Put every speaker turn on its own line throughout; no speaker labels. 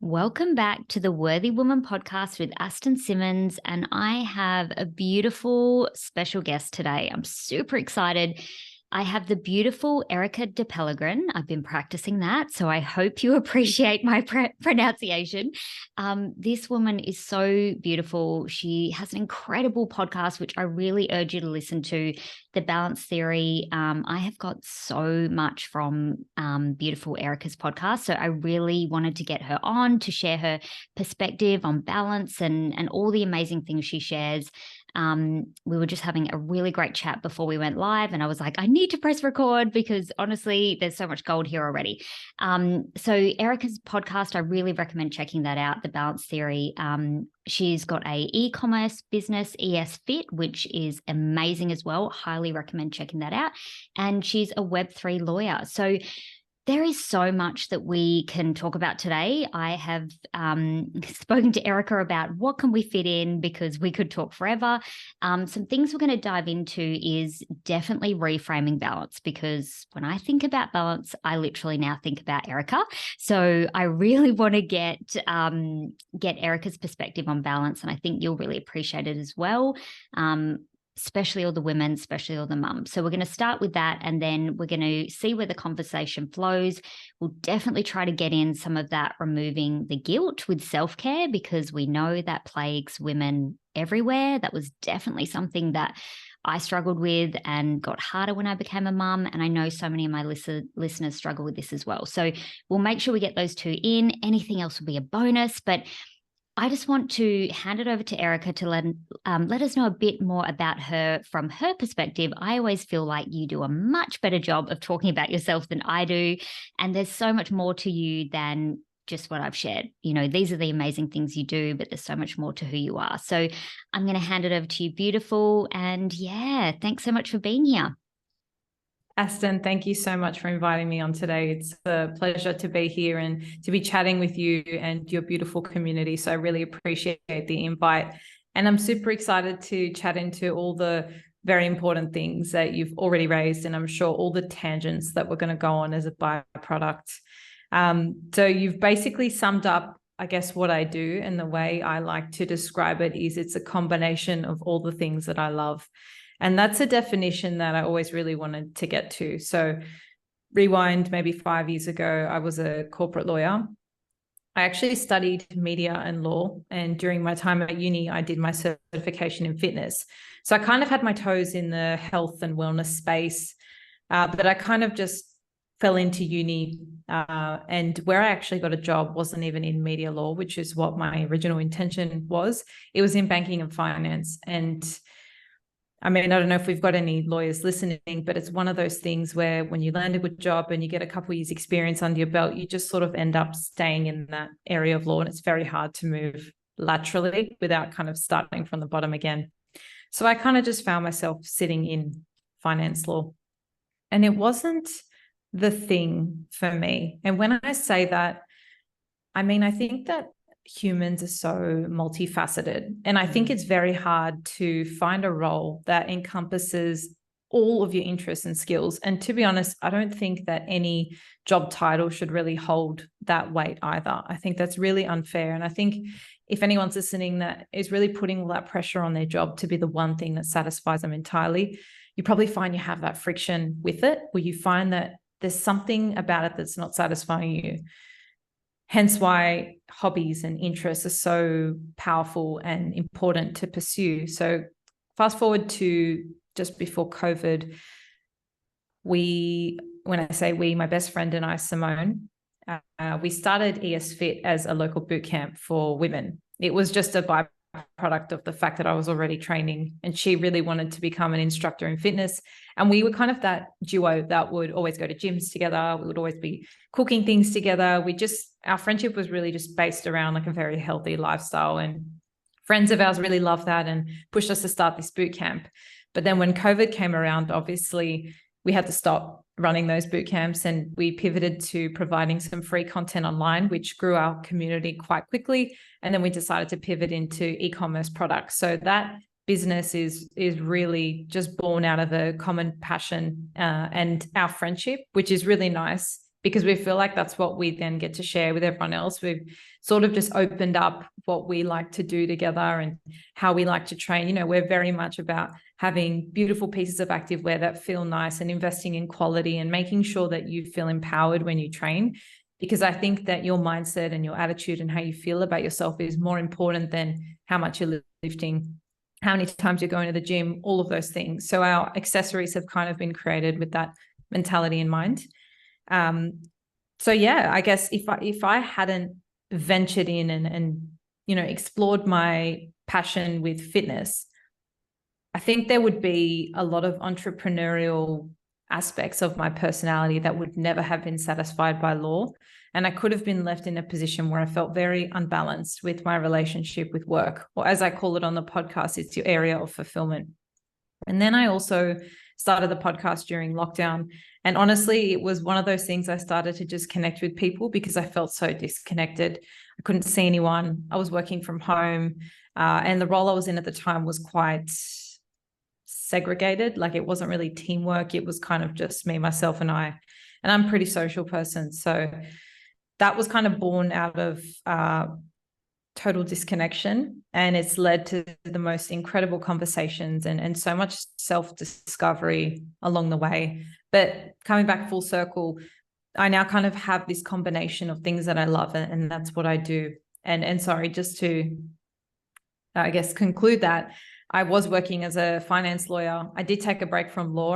Welcome back to the Worthy Woman podcast with Aston Simmons, and I have a beautiful special guest today. I'm super excited. I have the beautiful Erika De Pellegrin. I've been practicing that, so I hope you appreciate my pronunciation. This woman is so beautiful. She has an incredible podcast, which I really urge you to listen to, The Balance Theory. I have got so much from beautiful Erika's podcast, so I really wanted to get her on to share her perspective on balance and all the amazing things she shares. We were just having a really great chat before we went live, and I was like, I need to press record because honestly, there's so much gold here already. So Erika's podcast, I really recommend checking that out, The Balance Theory. She's got a e-commerce business, ES Fit, which is amazing as well. Highly recommend checking that out. And she's a Web3 lawyer. So there is so much that we can talk about today. I have spoken to Erika about what can we fit in because we could talk forever. Some things we're going to dive into is definitely reframing balance, because when I think about balance, I literally now think about Erika. So I really want to get Erika's perspective on balance, and I think you'll really appreciate it as well. Especially all the women, especially all the mums. So we're going to start with that, and then we're going to see where the conversation flows. We'll definitely try to get in some of that removing the guilt with self-care, because we know that plagues women everywhere. That was definitely something that I struggled with and got harder when I became a mum. And I know so many of my listeners struggle with this as well. So we'll make sure we get those two in. Anything else will be a bonus, but I just want to hand it over to Erika to let us know a bit more about her from her perspective. I always feel like you do a much better job of talking about yourself than I do. And there's so much more to you than just what I've shared. You know, these are the amazing things you do, but there's so much more to who you are. So I'm going to hand it over to you, beautiful. And yeah, thanks so much for being here.
Aston, thank you so much for inviting me on today. It's a pleasure to be here and to be chatting with you and your beautiful community. So I really appreciate the invite. And I'm super excited to chat into all the very important things that you've already raised, and I'm sure all the tangents that we're going to go on as a byproduct. So you've basically summed up, I guess, what I do, and the way I like to describe it is it's a combination of all the things that I love. And that's a definition that I always really wanted to get to. So rewind maybe 5 years ago, I was a corporate lawyer. I actually studied media and law. And during my time at uni, I did my certification in fitness. So I kind of had my toes in the health and wellness space, but I kind of just fell into uni. And where I actually got a job wasn't even in media law, which is what my original intention was. It was in banking and finance. And I mean, I don't know if we've got any lawyers listening, but it's one of those things where when you land a good job and you get a couple of years experience under your belt, you just sort of end up staying in that area of law, and it's very hard to move laterally without kind of starting from the bottom again. So I kind of just found myself sitting in finance law, and it wasn't the thing for me. And when I say that, I mean, I think that humans are so multifaceted, and I think it's very hard to find a role that encompasses all of your interests and skills. And to be honest, I don't think that any job title should really hold that weight either. I think that's really unfair. And I think if anyone's listening that is really putting all that pressure on their job to be the one thing that satisfies them entirely, you probably find you have that friction with it, where you find that there's something about it that's not satisfying you. Hence why hobbies and interests are so powerful and important to pursue. So fast forward to just before COVID, when I say we, my best friend and I, Simone, we started ES Fit as a local boot camp for women. It was just a byproduct of the fact that I was already training, and she really wanted to become an instructor in fitness. And we were kind of that duo that would always go to gyms together. We would always be cooking things together. Our friendship was really just based around like a very healthy lifestyle, and friends of ours really loved that and pushed us to start this boot camp. But then when COVID came around, obviously we had to stop running those boot camps, and we pivoted to providing some free content online, which grew our community quite quickly. And then we decided to pivot into e-commerce products. So that business is really just born out of a common passion and our friendship, which is really nice. because we feel like that's what we then get to share with everyone else. We've sort of just opened up what we like to do together and how we like to train. You know, we're very much about having beautiful pieces of activewear that feel nice and investing in quality and making sure that you feel empowered when you train. Because I think that your mindset and your attitude and how you feel about yourself is more important than how much you're lifting, how many times you're going to the gym, all of those things. So our accessories have kind of been created with that mentality in mind. So yeah, I guess if I hadn't ventured in and you know, explored my passion with fitness, I think there would be a lot of entrepreneurial aspects of my personality that would never have been satisfied by law. And I could have been left in a position where I felt very unbalanced with my relationship with work, or as I call it on the podcast, it's your area of fulfillment. And then I also started the podcast during lockdown. And honestly, it was one of those things I started to just connect with people because I felt so disconnected. I couldn't see anyone. I was working from home. And the role I was in at the time was quite segregated. Like, it wasn't really teamwork. It was kind of just me, myself, and I. And I'm a pretty social person. So that was kind of born out of total disconnection, and it's led to the most incredible conversations and so much self-discovery along the way. But coming back full circle, I now kind of have this combination of things that I love, and that's what I do. And sorry, just to I guess conclude that, I was working as a finance lawyer. I did take a break from law.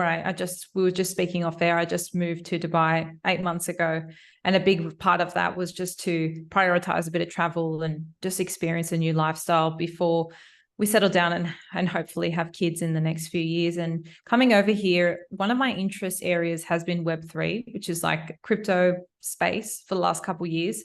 We were just speaking off air. I just moved to Dubai 8 months ago. And a big part of that was just to prioritize a bit of travel and just experience a new lifestyle before we settle down and hopefully have kids in the next few years. And coming over here, one of my interest areas has been Web3, which is like crypto space for the last couple of years.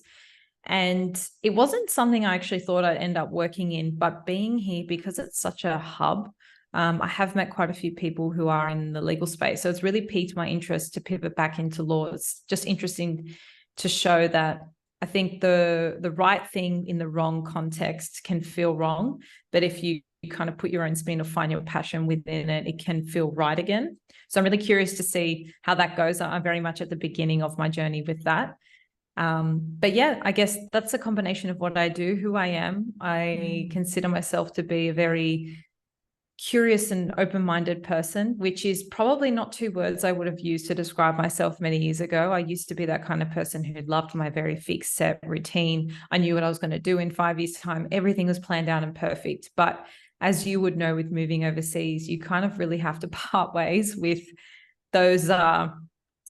And it wasn't something I actually thought I'd end up working in, but being here, because it's such a hub, I have met quite a few people who are in the legal space. So it's really piqued my interest to pivot back into law. It's just interesting to show that I think the right thing in the wrong context can feel wrong. But if you kind of put your own spin or find your passion within it, it can feel right again. So I'm really curious to see how that goes. I'm very much at the beginning of my journey with that. But yeah, I guess that's a combination of what I do, who I am. I consider myself to be a very curious and open-minded person, which is probably not two words I would have used to describe myself many years ago. I used to be that kind of person who loved my very fixed set routine. I knew what I was going to do in 5 years' time. Everything was planned out and perfect. But as you would know, with moving overseas, you kind of really have to part ways with those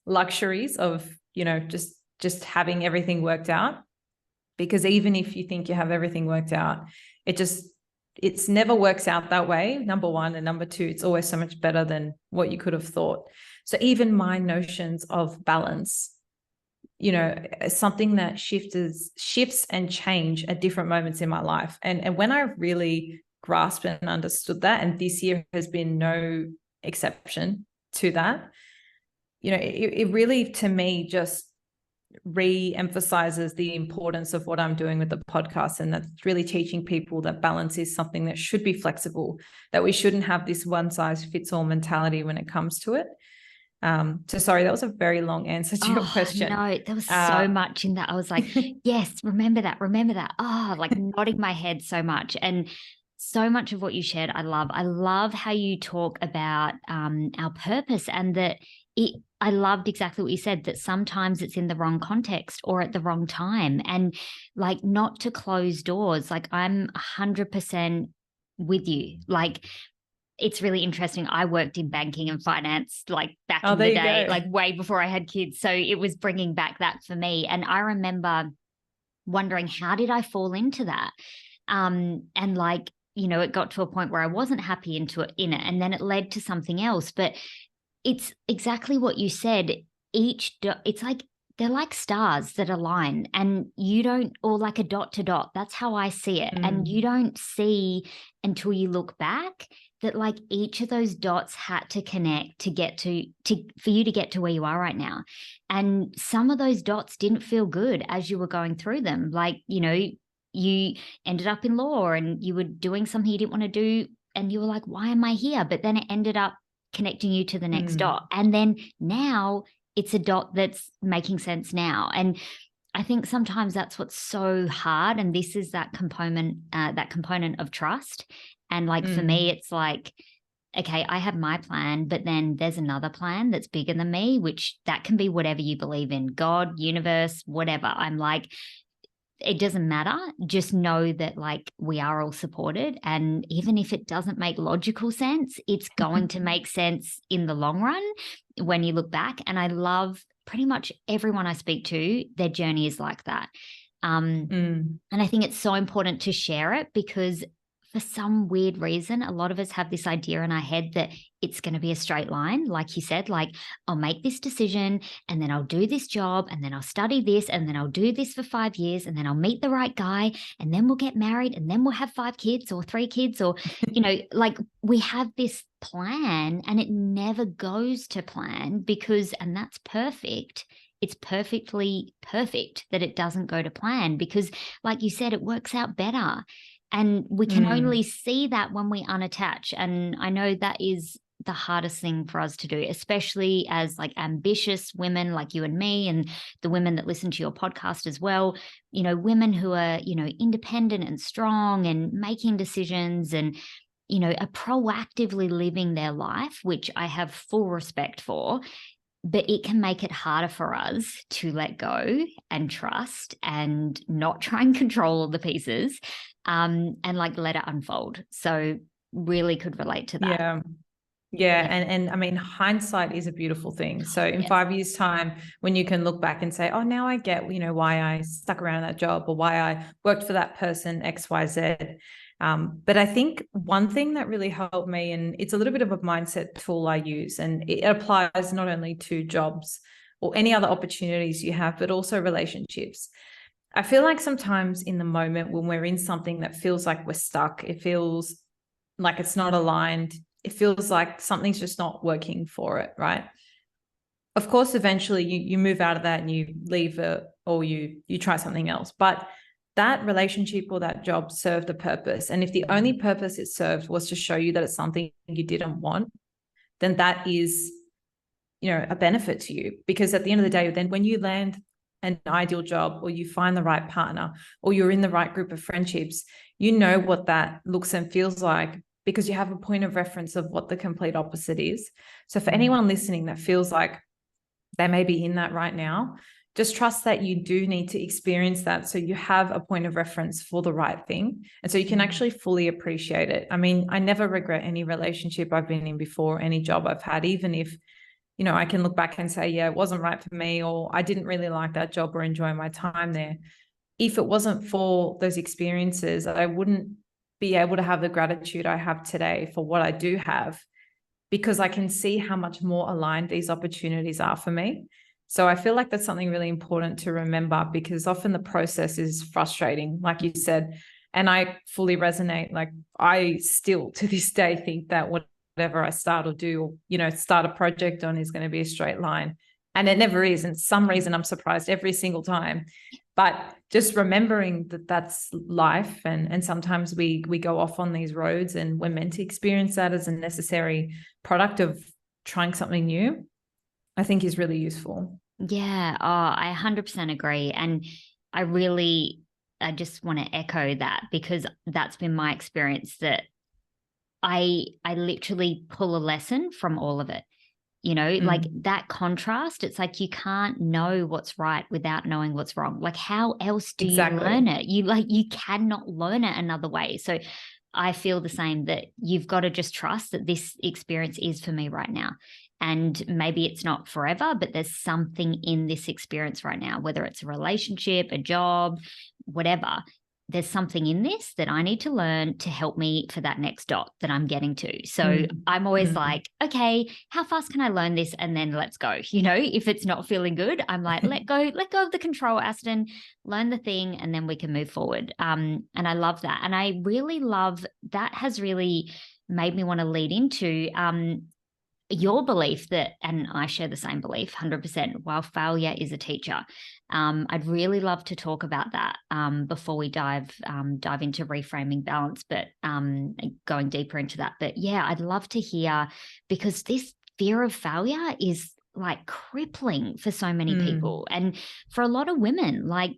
luxuries of, you know, just having everything worked out. Because even if you think you have everything worked out, it's never works out that way, number one. And number two, it's always so much better than what you could have thought. So even my notions of balance, you know, something that shifts and change at different moments in my life. And when I really grasped and understood that, and this year has been no exception to that, you know, it really, to me, just re-emphasizes the importance of what I'm doing with the podcast, and that's really teaching people that balance is something that should be flexible, that we shouldn't have this one size fits all mentality when it comes to it. So sorry, that was a very long answer to your question.
No, there was so much in that. I was like, yes, remember that. Like nodding my head so much. And so much of what you shared, I love. I love how you talk about our purpose, and that I loved exactly what you said, that sometimes it's in the wrong context or at the wrong time, and like not to close doors. Like, I'm 100% with you. Like, it's really interesting. I worked in banking and finance like back in the day, like way before I had kids. So it was bringing back that for me. And I remember wondering, how did I fall into that? And like, you know, it got to a point where I wasn't happy in it, and then it led to something else. But it's exactly what you said. It's like they're like stars that align, and you don't, or like a dot to dot. That's how I see it. And you don't see until you look back that like each of those dots had to connect to get for you to get to where you are right now. And some of those dots didn't feel good as you were going through them. Like, you know, you ended up in law and you were doing something you didn't want to do, and you were like, why am I here? But then it ended up connecting you to the next dot. And then now it's a dot that's making sense now. And I think sometimes that's what's so hard. And this is that component of trust. And like for me, it's like, okay, I have my plan, but then there's another plan that's bigger than me, which that can be whatever you believe in, God, universe, whatever. I'm like, it doesn't matter. Just know that like we are all supported. And even if it doesn't make logical sense, it's going to make sense in the long run when you look back. And I love pretty much everyone I speak to, their journey is like that. And I think it's so important to share it because for some weird reason, a lot of us have this idea in our head that it's going to be a straight line. Like you said, like I'll make this decision and then I'll do this job and then I'll study this and then I'll do this for 5 years and then I'll meet the right guy and then we'll get married and then we'll have 5 kids or 3 kids or, like we have this plan and it never goes to plan and that's perfect. It's perfectly perfect that it doesn't go to plan because like you said, it works out better. And we can only see that when we unattach. And I know that is the hardest thing for us to do, especially as like ambitious women like you and me and the women that listen to your podcast as well, women who are, independent and strong and making decisions and, are proactively living their life, which I have full respect for. But it can make it harder for us to let go and trust and not try and control all the pieces and like let it unfold. So really could relate to that.
Yeah. And I mean, hindsight is a beautiful thing. So in 5 years' time, when you can look back and say, oh, now I get, why I stuck around that job or why I worked for that person, X, Y, Z. But I think one thing that really helped me, and it's a little bit of a mindset tool I use, and it applies not only to jobs or any other opportunities you have, but also relationships. I feel like sometimes in the moment when we're in something that feels like we're stuck, it feels like it's not aligned, it feels like something's just not working for it, right? Of course, eventually you move out of that and you leave it or you try something else. But that relationship or that job served a purpose. And if the only purpose it served was to show you that it's something you didn't want, then that is, a benefit to you. Because at the end of the day, then when you land an ideal job or you find the right partner or you're in the right group of friendships, you know what that looks and feels like because you have a point of reference of what the complete opposite is. So for anyone listening that feels like they may be in that right now, just trust that you do need to experience that so you have a point of reference for the right thing. And so you can actually fully appreciate it. I mean, I never regret any relationship I've been in before, any job I've had, even if, I can look back and say, yeah, it wasn't right for me, or I didn't really like that job or enjoy my time there. If it wasn't for those experiences, I wouldn't be able to have the gratitude I have today for what I do have, because I can see how much more aligned these opportunities are for me. So I feel like that's something really important to remember, because often the process is frustrating, like you said, and I fully resonate. Like I still to this day think that whatever I start or do, start a project on is going to be a straight line. And it never is. And for some reason I'm surprised every single time. But just remembering that that's life, and sometimes we go off on these roads and we're meant to experience that as a necessary product of trying something new, I think is really useful.
Yeah. Oh, I 100% agree. And I just want to echo that, because that's been my experience, that I literally pull a lesson from all of it. Like that contrast, it's like you can't know what's right without knowing what's wrong. Like how else do you learn it? You cannot learn it another way. So I feel the same, that you've got to just trust that this experience is for me right now. And maybe it's not forever, but there's something in this experience right now, whether it's a relationship, a job, whatever. There's something in this that I need to learn to help me for that next dot that I'm getting to. So I'm always like, okay, how fast can I learn this? And then let's go. If it's not feeling good, I'm like, let go of the control, Aston, learn the thing, and then we can move forward. And I love that. And I really love that, has really made me want to lead into your belief that, and I share the same belief 100%, while failure is a teacher. I'd really love to talk about that before we dive into reframing balance, but going deeper into that. But yeah, I'd love to hear, because this fear of failure is like crippling for so many people. And for a lot of women, like,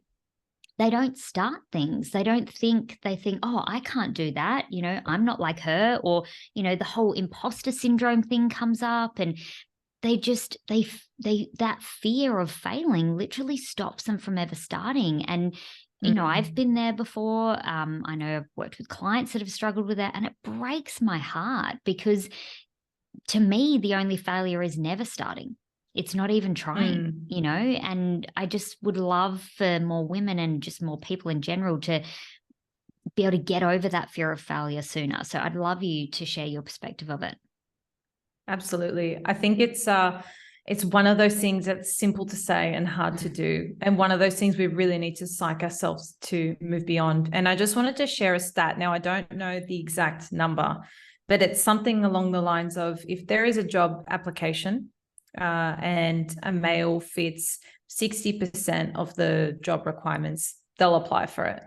they don't start things. They think, oh, I can't do that. You know, I'm not like her. Or, you know, the whole imposter syndrome thing comes up, and that fear of failing literally stops them from ever starting. And, you know, I've been there before. I know I've worked with clients that have struggled with that, and it breaks my heart, because to me, the only failure is never starting. It's not even trying, you know, and I just would love for more women and just more people in general to be able to get over that fear of failure sooner. So I'd love you to share your perspective of it.
Absolutely. I think it's one of those things that's simple to say and hard to do. And one of those things we really need to psych ourselves to move beyond. And I just wanted to share a stat. Now, I don't know the exact number, but it's something along the lines of, if there is a job application and a male fits 60% of the job requirements, they'll apply for it.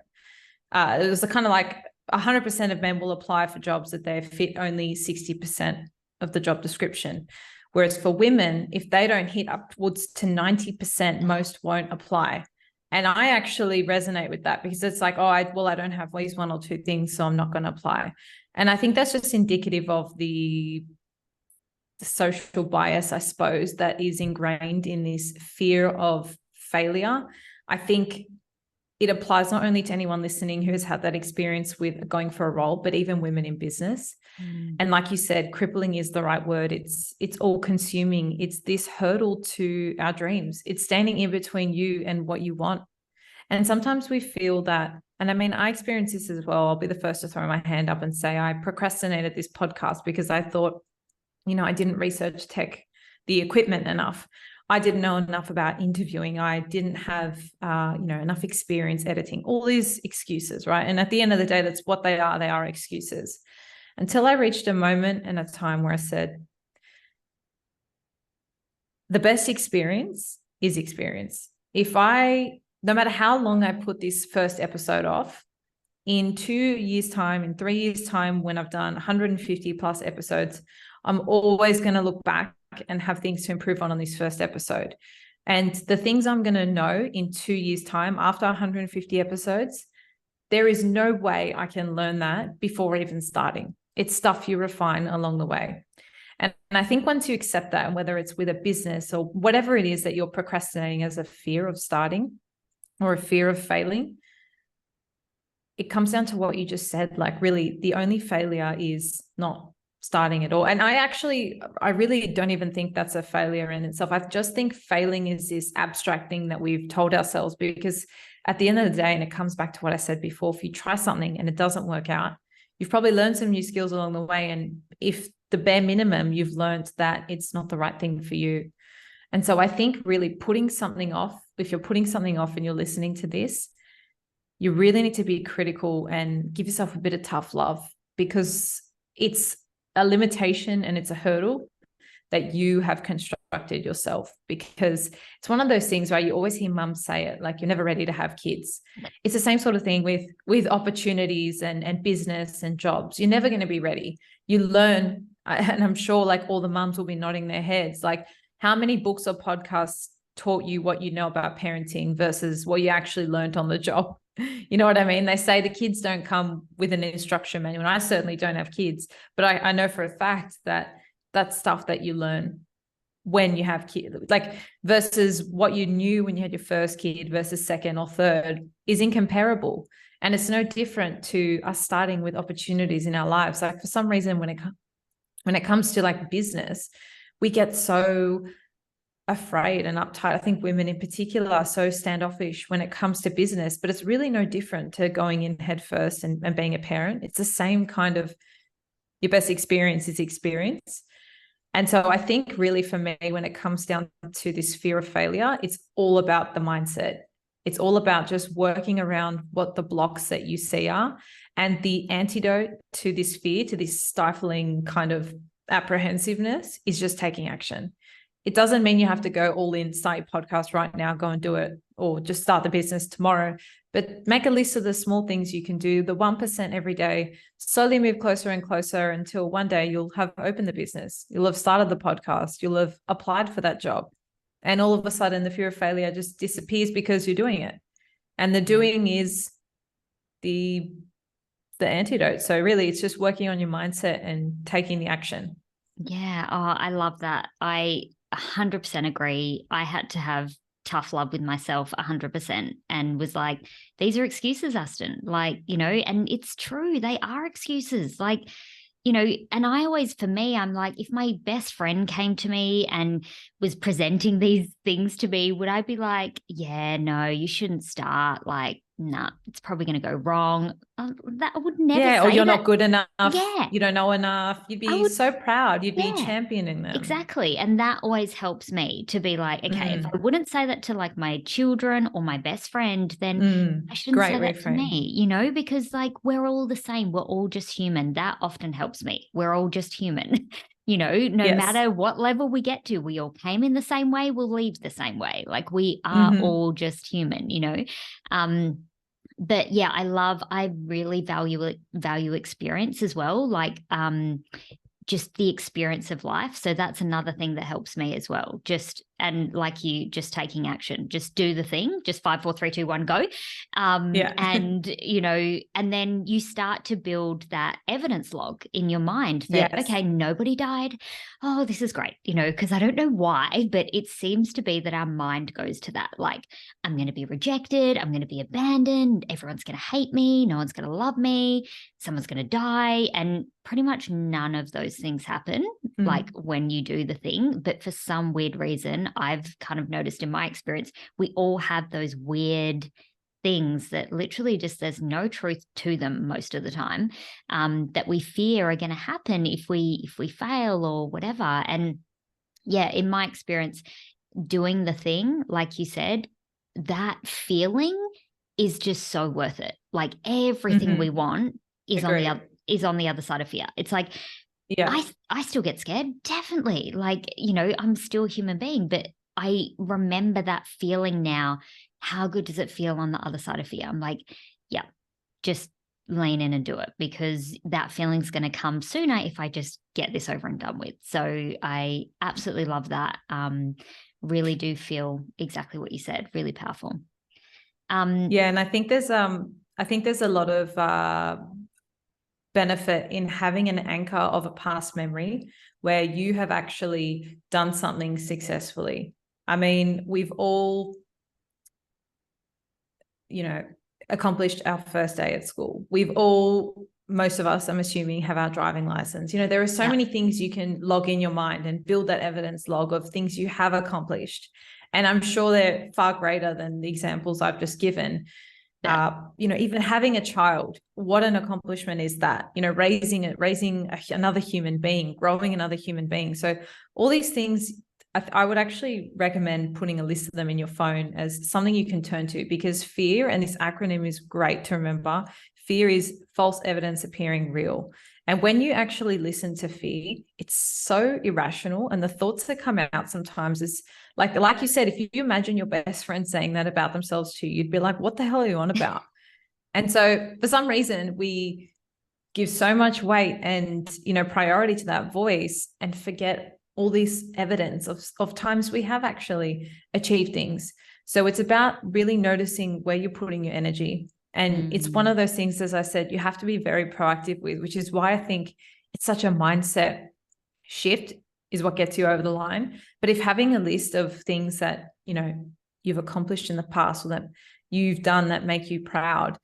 It was kind of like 100% of men will apply for jobs that they fit only 60% of the job description. Whereas for women, if they don't hit upwards to 90%, most won't apply. And I actually resonate with that, because it's like, I don't have these one or two things, so I'm not going to apply. And I think that's just indicative of the social bias, I suppose, that is ingrained in this fear of failure. I think it applies not only to anyone listening who has had that experience with going for a role, but even women in business. And like you said, crippling is the right word. It's all consuming. It's this hurdle to our dreams. It's standing in between you and what you want. And sometimes we feel that, and I mean, I experienced this as well. I'll be the first to throw my hand up and say I procrastinated this podcast because I thought, you know, I didn't research the equipment enough. I didn't know enough about interviewing. I didn't have, enough experience editing, all these excuses, right? And at the end of the day, that's what they are. They are excuses. Until I reached a moment and a time where I said, the best experience is experience. No matter how long I put this first episode off, in 2 years' time, in 3 years' time, when I've done 150 plus episodes, I'm always going to look back and have things to improve on this first episode. And the things I'm going to know in 2 years' time, after 150 episodes, there is no way I can learn that before even starting. It's stuff you refine along the way. And I think once you accept that, and whether it's with a business or whatever it is that you're procrastinating as a fear of starting or a fear of failing, it comes down to what you just said. Like, really, the only failure is not starting at all. And I really don't even think that's a failure in itself. I just think failing is this abstract thing that we've told ourselves, because at the end of the day, and it comes back to what I said before, if you try something and it doesn't work out, you've probably learned some new skills along the way. And if the bare minimum, you've learned that it's not the right thing for you. And so I think really putting something off, if you're putting something off and you're listening to this, you really need to be critical and give yourself a bit of tough love, because it's a limitation and it's a hurdle that you have constructed yourself. Because it's one of those things where you always hear mums say it, like, you're never ready to have kids. It's the same sort of thing with opportunities and business and jobs. You're never going to be ready. You learn, and I'm sure like all the mums will be nodding their heads, like, how many books or podcasts taught you what you know about parenting versus what you actually learned on the job? You know what I mean? They say the kids don't come with an instruction manual. And I certainly don't have kids, but I know for a fact that that's stuff that you learn when you have kids, like, versus what you knew when you had your first kid versus second or third is incomparable. And it's no different to us starting with opportunities in our lives. Like, for some reason, when it comes to like business, we get so afraid and uptight. I think women in particular are so standoffish when it comes to business, but it's really no different to going in head first and being a parent. It's the same kind of, your best experience is experience. And so I think really for me, when it comes down to this fear of failure, it's all about the mindset. It's all about just working around what the blocks that you see are. And the antidote to this fear, to this stifling kind of apprehensiveness, is just taking action. It doesn't mean you have to go all in, start your podcast right now, go and do it or just start the business tomorrow, but make a list of the small things you can do, the 1% every day, slowly move closer and closer until one day you'll have opened the business. You'll have started the podcast. You'll have applied for that job. And all of a sudden the fear of failure just disappears because you're doing it. And the doing is the antidote. So really it's just working on your mindset and taking the action.
Yeah. Oh, I love that. I 100% agree. I had to have tough love with myself 100% and was like, these are excuses, Aston. Like, and it's true. They are excuses. Like, and I always, for me, I'm like, if my best friend came to me and was presenting these things to me, would I be like, yeah, no, you shouldn't start? Like, nah, it's probably going to go wrong. That I would never say
or you're
that.
not good enough.
Yeah.
You don't know enough. You'd be so proud. You'd be championing them.
Exactly. And that always helps me to be like, okay, if I wouldn't say that to like my children or my best friend, then I shouldn't say that to me, because like we're all the same. We're all just human. That often helps me. We're all just human. No matter what level we get to, we all came in the same way, we'll leave the same way. Like we are all just human. But yeah, I really value experience as well. Like, just the experience of life. So that's another thing that helps me as well. And like you, just taking action, just do the thing, just 5, 4, 3, 2, 1, go. And, and then you start to build that evidence log in your mind that, okay, nobody died. Oh, this is great, because I don't know why, but it seems to be that our mind goes to that. Like, I'm going to be rejected. I'm going to be abandoned. Everyone's going to hate me. No one's going to love me. Someone's going to die. And pretty much none of those things happen like when you do the thing. But for some weird reason, I've kind of noticed in my experience, we all have those weird things that literally just there's no truth to them most of the time, that we fear are going to happen if we fail or whatever. And yeah, in my experience, doing the thing, like you said, that feeling is just so worth it. Like everything we want is on the other side of fear. It's like, I still get scared, definitely. Like, I'm still a human being, but I remember that feeling now. How good does it feel on the other side of fear? I'm like, yeah, just lean in and do it, because that feeling's going to come sooner if I just get this over and done with. So I absolutely love that. Really do feel exactly what you said. Really powerful.
And I think there's a lot of benefit in having an anchor of a past memory where you have actually done something successfully. I mean, we've all, accomplished our first day at school. Most of us, I'm assuming, have our driving license. There are so many things you can log in your mind and build that evidence log of things you have accomplished. And I'm sure they're far greater than the examples I've just given. Even having a child, what an accomplishment is that, raising another human being, growing another human being. So all these things, I would actually recommend putting a list of them in your phone as something you can turn to, because fear, and this acronym is great to remember, fear is false evidence appearing real. And when you actually listen to fear, it's so irrational. And the thoughts that come out sometimes is like you said, if you imagine your best friend saying that about themselves to you, you'd be like, what the hell are you on about? And so for some reason, we give so much weight and, priority to that voice and forget all this evidence of times we have actually achieved things. So it's about really noticing where you're putting your energy. And it's one of those things, as I said, you have to be very proactive with, which is why I think it's such a mindset shift is what gets you over the line. But if having a list of things that, you've accomplished in the past or that you've done that make you proud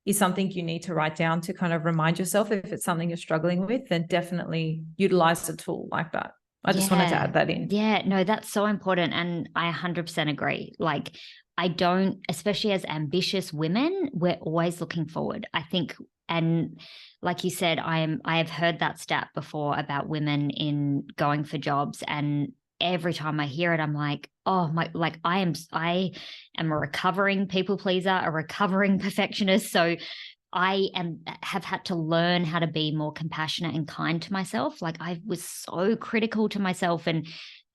is something you need to write down to kind of remind yourself, if it's something you're struggling with, then definitely utilize a tool like that. I just wanted to add that in.
Yeah, no, that's so important. And I 100% agree. Like, I don't, especially as ambitious women, we're always looking forward, I think. And like you said, I have heard that stat before about women in going for jobs. And every time I hear it, I'm like, oh my, like I am a recovering people pleaser, a recovering perfectionist. So have had to learn how to be more compassionate and kind to myself. Like I was so critical to myself, and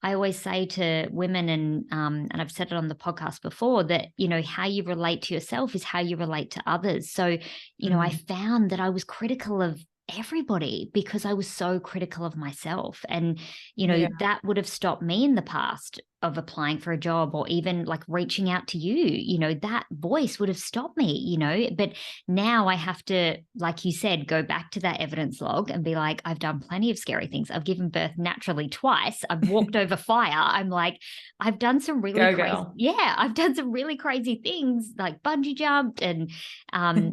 I always say to women, and I've said it on the podcast before, that, you know, how you relate to yourself is how you relate to others. So, you know, I found that I was critical of everybody because I was so critical of myself. And, you know, that would have stopped me in the past of applying for a job or even like reaching out to you. You know, that voice would have stopped me, you know. But now I have to, like you said, go back to that evidence log and be like, I've done plenty of scary things. I've given birth naturally twice. I've walked over fire. I'm like, I've done some really crazy, I've done some really crazy things, like bungee jumped and,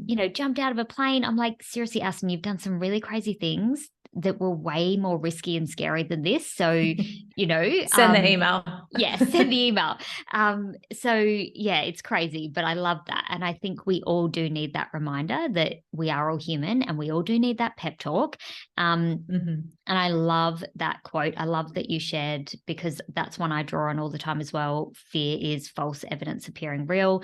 you know, jumped out of a plane. I'm like, seriously, Aston, you've done some really crazy things that were way more risky and scary than this. So, you know,
send the email.
Yes, send the email. So yeah, it's crazy, but I love that. And I think we all do need that reminder that we are all human and we all do need that pep talk. And I love that quote. I love that you shared, because that's one I draw on all the time as well. Fear is false evidence appearing real.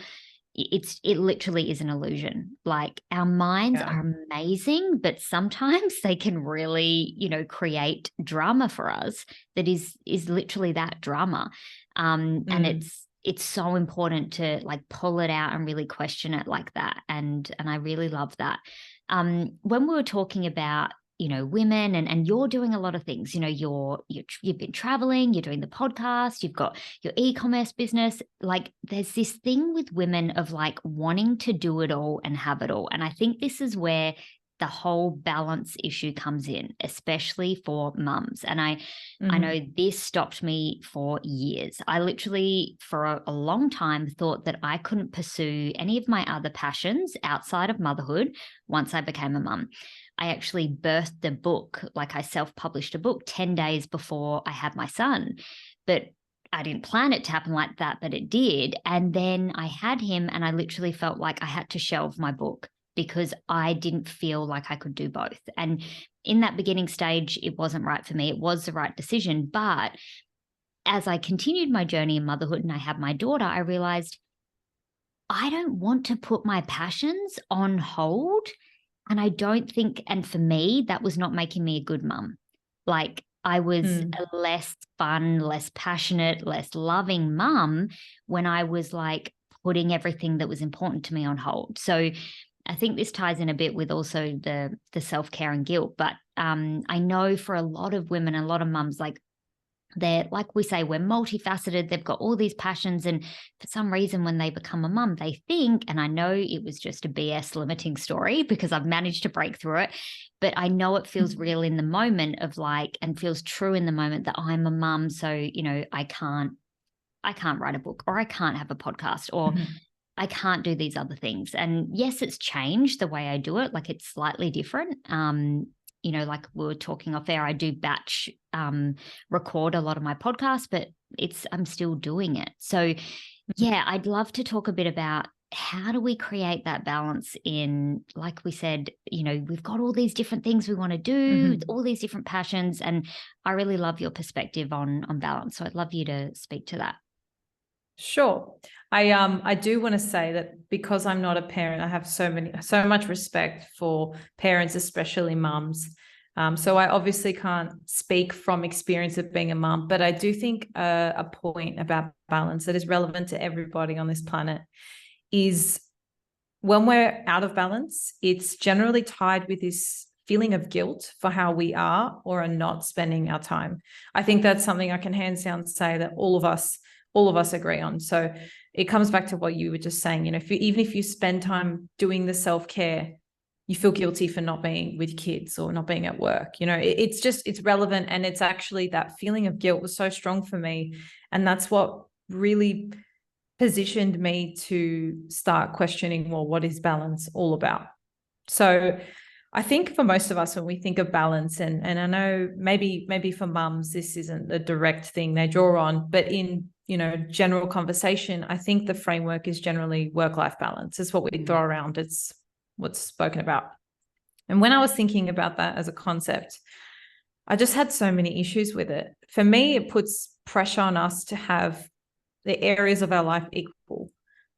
It literally is an illusion. Like, our minds are amazing, but sometimes they can really, you know, create drama for us that is literally that drama. And it's so important to like pull it out and really question it like that. And I really love that. When we were talking about, you know, women, and you're doing a lot of things, you know, you've been traveling, you're doing the podcast, you've got your e-commerce business. Like, there's this thing with women of like wanting to do it all and have it all. And I think this is where the whole balance issue comes in, especially for mums. And I know this stopped me for years. I literally, for a long time, thought that I couldn't pursue any of my other passions outside of motherhood once I became a mum. I actually birthed a book, like I self-published a book 10 days before I had my son. But I didn't plan it to happen like that, but it did. And then I had him, and I literally felt like I had to shelve my book because I didn't feel like I could do both. And in that beginning stage, it wasn't right for me. It was the right decision. But as I continued my journey in motherhood and I had my daughter, I realized I don't want to put my passions on hold. And I don't think, and for me, that was not making me a good mum. Like, I was a less fun, less passionate, less loving mum when I was like putting everything that was important to me on hold. So I think this ties in a bit with also the self-care and guilt. But I know for a lot of women, a lot of mums, like, they're, like we say, we're multifaceted. They've got all these passions. And for some reason, when they become a mum, they think, and I know it was just a BS limiting story because I've managed to break through it, but I know it feels real in the moment of like, and feels true in the moment that I'm a mum. So, you know, I can't write a book, or I can't have a podcast, or I can't do these other things. And yes, it's changed the way I do it. Like, it's slightly different. You know, like we were talking off air, I do batch record a lot of my podcasts, but I'm still doing it. So yeah, I'd love to talk a bit about how do we create that balance in, like we said, you know, we've got all these different things we want to do, all these different passions. And I really love your perspective on balance. So I'd love you to speak to that.
Sure. I do want to say that because I'm not a parent, I have so much respect for parents, especially mums. So I obviously can't speak from experience of being a mum, but I do think a point about balance that is relevant to everybody on this planet is when we're out of balance, it's generally tied with this feeling of guilt for how we are or are not spending our time. I think that's something I can hands down say that all of us agree on. So it comes back to what you were just saying, you know, even if you spend time doing the self-care, you feel guilty for not being with kids or not being at work. You know, it's relevant. And it's actually that feeling of guilt was so strong for me. And that's what really positioned me to start questioning, well, what is balance all about? So I think for most of us, when we think of balance, and I know maybe for mums, this isn't the direct thing they draw on, but in, you know, general conversation, I think the framework is generally work-life balance. It's what we throw around. It's what's spoken about. And when I was thinking about that as a concept, I just had so many issues with it. For me, it puts pressure on us to have the areas of our life equal,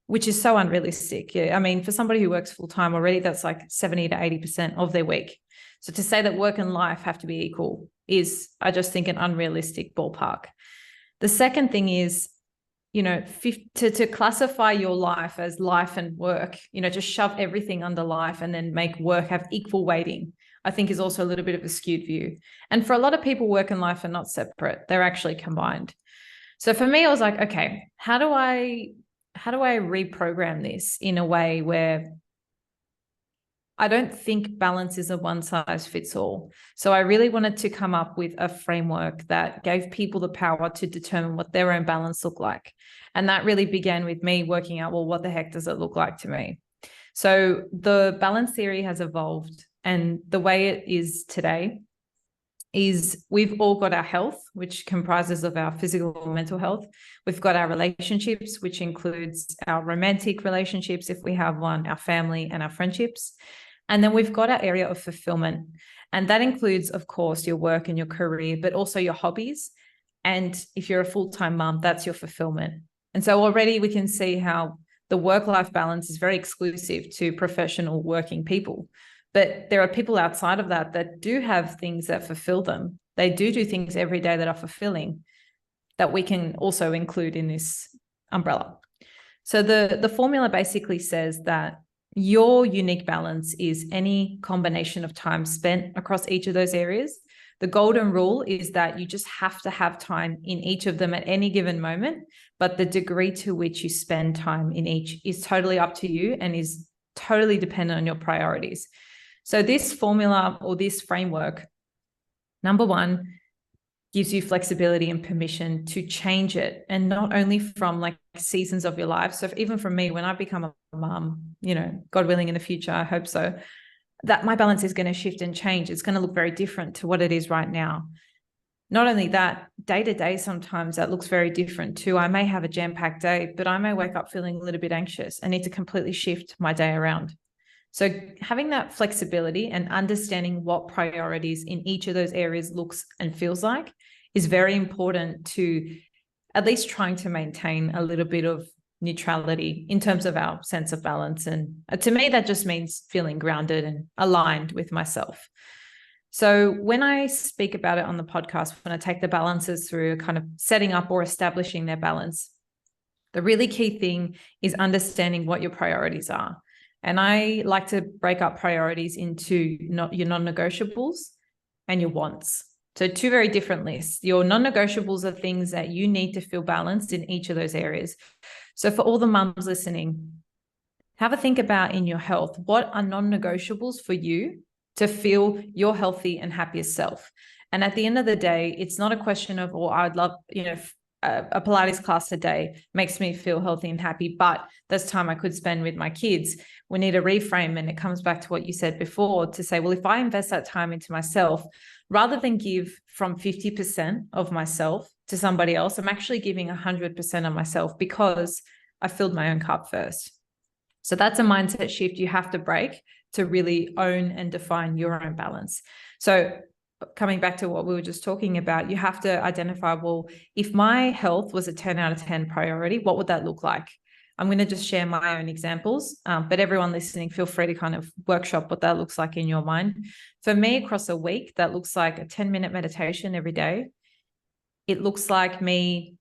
which is so unrealistic. Yeah, I mean, for somebody who works full-time already, that's like 70 to 80% of their week. So to say that work and life have to be equal is, I just think, an unrealistic ballpark. The second thing is, to classify your life as life and work, just shove everything under life and then make work have equal weighting, I think is also a little bit of a skewed view. And for a lot of people, work and life are not separate. They're actually combined. So for me, I was like, okay, how do I reprogram this in a way where I don't think balance is a one size fits all. So I really wanted to come up with a framework that gave people the power to determine what their own balance looked like. And that really began with me working out, well, what the heck does it look like to me? So the balance theory has evolved, and the way it is today is we've all got our health, which comprises of our physical and mental health. We've got our relationships, which includes our romantic relationships, if we have one, our family and our friendships. And then we've got our area of fulfillment. And that includes, of course, your work and your career, but also your hobbies. And if you're a full-time mom, that's your fulfillment. And so already we can see how the work-life balance is very exclusive to professional working people. But there are people outside of that do have things that fulfill them. They do things every day that are fulfilling, that we can also include in this umbrella. So the formula basically says that your unique balance is any combination of time spent across each of those areas. The golden rule is that you just have to have time in each of them at any given moment, but the degree to which you spend time in each is totally up to you and is totally dependent on your priorities. So this formula or this framework, number one, gives you flexibility and permission to change it. And not only from like seasons of your life. So even for me, when I become a mom, God willing in the future, I hope so, that my balance is going to shift and change. It's going to look very different to what it is right now. Not only that, day to day, sometimes that looks very different too. I may have a jam-packed day, but I may wake up feeling a little bit anxious and need to completely shift my day around. So having that flexibility and understanding what priorities in each of those areas looks and feels like is very important to at least trying to maintain a little bit of neutrality in terms of our sense of balance. And to me, that just means feeling grounded and aligned with myself. So when I speak about it on the podcast, when I take the balancers through kind of setting up or establishing their balance, the really key thing is understanding what your priorities are. And I like to break up priorities into your non-negotiables and your wants. So two very different lists. Your non-negotiables are things that you need to feel balanced in each of those areas. So for all the mums listening, have a think about in your health, what are non-negotiables for you to feel your healthy and happiest self? And at the end of the day, it's not a question of, oh, I'd love, a Pilates class a day makes me feel healthy and happy, but that's time I could spend with my kids. We need a reframe. And it comes back to what you said before to say, well, if I invest that time into myself, rather than give from 50% of myself to somebody else, I'm actually giving 100% of myself because I filled my own cup first. So that's a mindset shift you have to break to really own and define your own balance. So coming back to what we were just talking about, you have to identify, well, if my health was a 10 out of 10 priority, what would that look like? I'm going to just share my own examples, but everyone listening, feel free to kind of workshop what that looks like in your mind. For me, across a week, that looks like a 10-minute meditation every day. It looks like me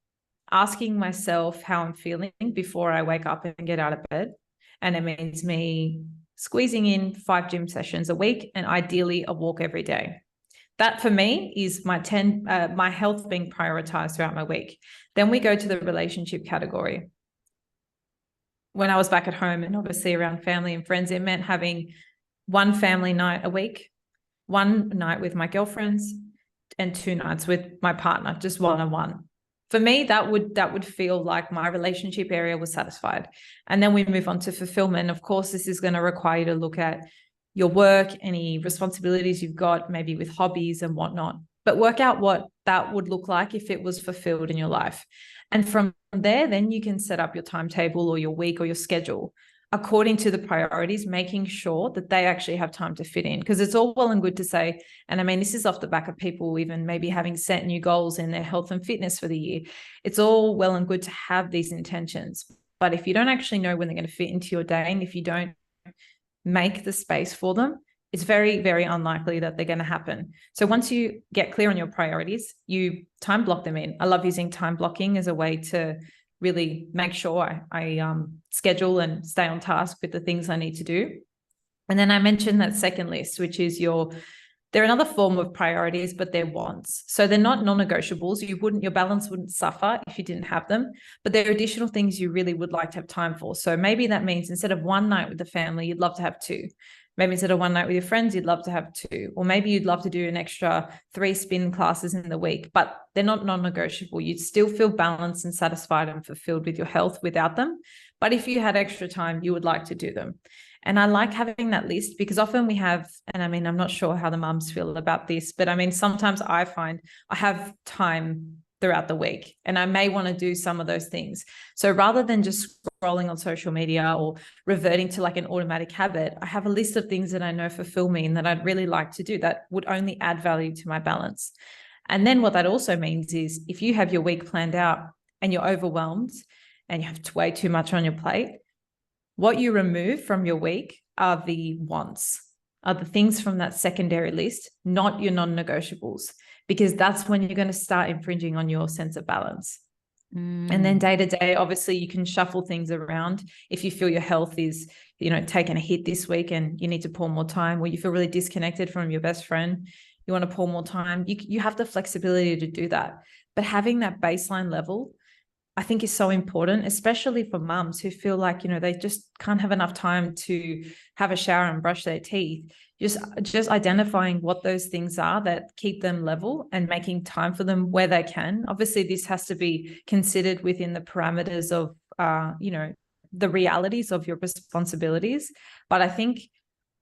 asking myself how I'm feeling before I wake up and get out of bed. And it means me squeezing in 5 gym sessions a week and ideally a walk every day. That for me is my health being prioritized throughout my week. Then we go to the relationship category. When I was back at home and obviously around family and friends, it meant having one family night a week, one night with my girlfriends, and 2 nights with my partner, just one-on-one. For me, that would feel like my relationship area was satisfied. And then we move on to fulfillment. Of course, this is going to require you to look at your work, any responsibilities you've got, maybe with hobbies and whatnot, but work out what that would look like if it was fulfilled in your life. And from there, then you can set up your timetable or your week or your schedule according to the priorities, making sure that they actually have time to fit in. Because it's all well and good to say, and I mean, this is off the back of people even maybe having set new goals in their health and fitness for the year. It's all well and good to have these intentions. But if you don't actually know when they're going to fit into your day, and if you don't make the space for them, it's very, very unlikely that they're going to happen. So once you get clear on your priorities, you time block them in. I love using time blocking as a way to really make sure I schedule and stay on task with the things I need to do. And then I mentioned that second list, which is they're another form of priorities, but they're wants. So they're not non-negotiables. Your balance wouldn't suffer if you didn't have them, but they're additional things you really would like to have time for. So maybe that means instead of one night with the family, you'd love to have two. Maybe instead of one night with your friends, you'd love to have two. Or maybe you'd love to do an extra 3 spin classes in the week, but they're not non-negotiable. You'd still feel balanced and satisfied and fulfilled with your health without them. But if you had extra time, you would like to do them. And I like having that list because often we have, and I mean, I'm not sure how the mums feel about this, but I mean, sometimes I find I have time throughout the week and I may want to do some of those things. So rather than just scrolling on social media or reverting to like an automatic habit, I have a list of things that I know fulfill me and that I'd really like to do that would only add value to my balance. And then what that also means is if you have your week planned out and you're overwhelmed and you have way too much on your plate, what you remove from your week are the wants, are the things from that secondary list, not your non-negotiables, because that's when you're going to start infringing on your sense of balance. And then day to day, obviously you can shuffle things around. If you feel your health is, taking a hit this week and you need to pour more time, or you feel really disconnected from your best friend, you want to pour more time, you have the flexibility to do that. But having that baseline level, I think is so important, especially for mums who feel like, they just can't have enough time to have a shower and brush their teeth. Just identifying what those things are that keep them level and making time for them where they can. Obviously, this has to be considered within the parameters of, the realities of your responsibilities. But I think